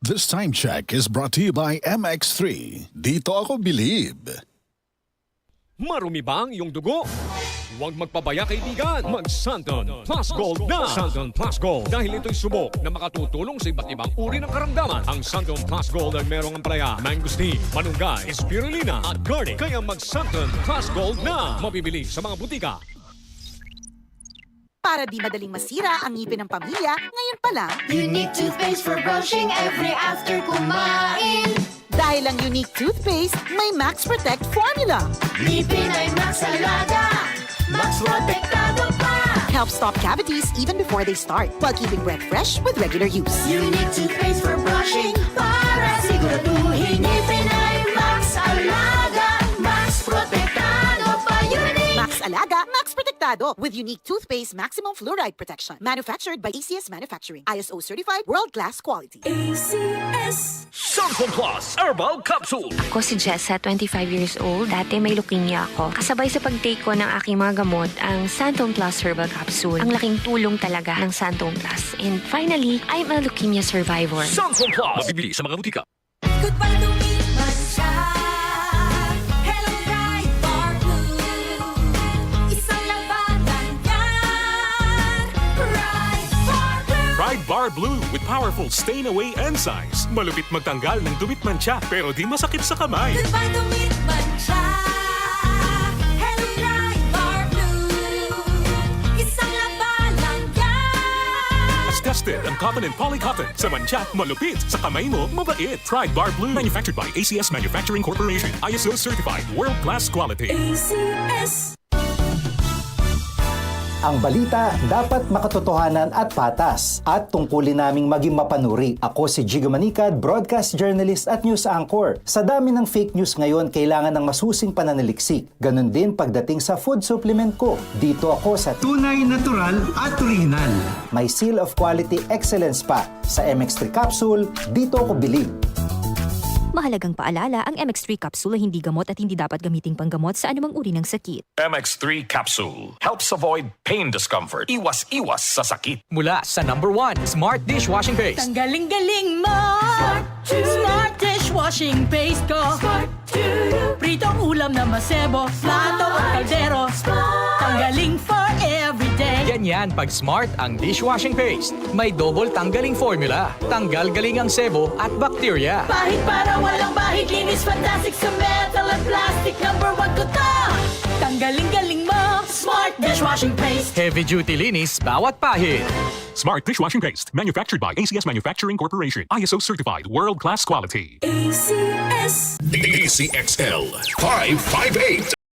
This time check is brought to you by MX3. Dito ako believe. Marumi ba ang iyong dugo? Huwag magpabaya kaibigan. Mag-Santon Plus Gold na. Santon Plus Gold. Dahil ito'y subok na makatutulong sa iba't ibang uri ng karamdaman. Ang Santon Plus Gold ay merong ampalaya, mangosteen, manunggay, spirulina at garlic. Kaya mag-Santon Plus Gold na. Mabibili sa mga butika. Para di madaling masira ang ngipin ng pamilya, ngayon pa lang, Unique toothpaste for brushing every after kumain. dahil ang unique toothpaste, may Max Protect formula. Ngipin ay Max Alaga, Max Protektado pa. Helps stop cavities even before they start, while keeping breath fresh with regular use. Unique toothpaste for brushing para siguraduhin ngipin ay Max Alaga, Max Protektado pa. Unique. Max Alaga, Max Protectado with unique toothpaste maximum fluoride protection. Manufactured by ACS Manufacturing. ISO certified world-class quality. ACS. Santon Plus Herbal Capsule. Ako si Jessa, 25 years old. Dati may leukemia ako. Kasabay sa pag-take ko ng aking mga gamot, ang Santon Plus Herbal Capsule. Ang laking tulong talaga ng Santon Plus. And finally, I'm a leukemia survivor. Santon Plus. Mabibili sa mga butika. Goodbye lumipas siya. Hello, Bright Bar Blue. Isang labanan yan. Bright Bar Blue. Pride Bar Blue with powerful stain-away enzymes. Malupit magtanggal ng dumit mancha pero di masakit sa kamay. Goodbye lumipas siya. Hello, Bright Bar Blue. Isang labanan yan. As tested ang cotton and polycotton. Sa mancha, malupit. Sa kamay mo, mabait. Pride Bar Blue. Manufactured by ACS Manufacturing Corporation. ISO certified world-class quality. ACS. Ang balita dapat makatotohanan at patas at tungkulin naming maging mapanuri. Ako si Jigo Manicad, broadcast journalist at news anchor. Sa dami ng fake news ngayon, kailangan ng masusing pananaliksik. Ganon din pagdating sa food supplement ko. Dito ako sa Tunay, natural at original. may seal of quality excellence pa. Sa MX3 capsule, dito ako believe. Mahalagang paalala, ang MX3 capsule ay hindi gamot at hindi dapat gamiting panggamot sa anumang uri ng sakit. MX3 Capsule helps avoid pain discomfort. Iwas-iwas sa sakit. Mula sa #1 Smart Dishwashing Paste. Ang galing-galing mo. Smart dishwashing paste ko. Pritong ulam na masebo, plato at kaldero. Tanggaling for everyday. Ganyan pag Smart ang dishwashing paste. May double tanggaling formula. Tanggal galing ang sebo at bakterya. Bahid para walang bahid, linis fantastic sa metal at plastic. #1 ko to. Tanggaling-galing mo. Smart dishwashing paste. Heavy duty linis bawat pahid. Smart Dishwashing Paste. Manufactured by ACS Manufacturing Corporation. ISO certified world-class quality. ACS. DCXL 558.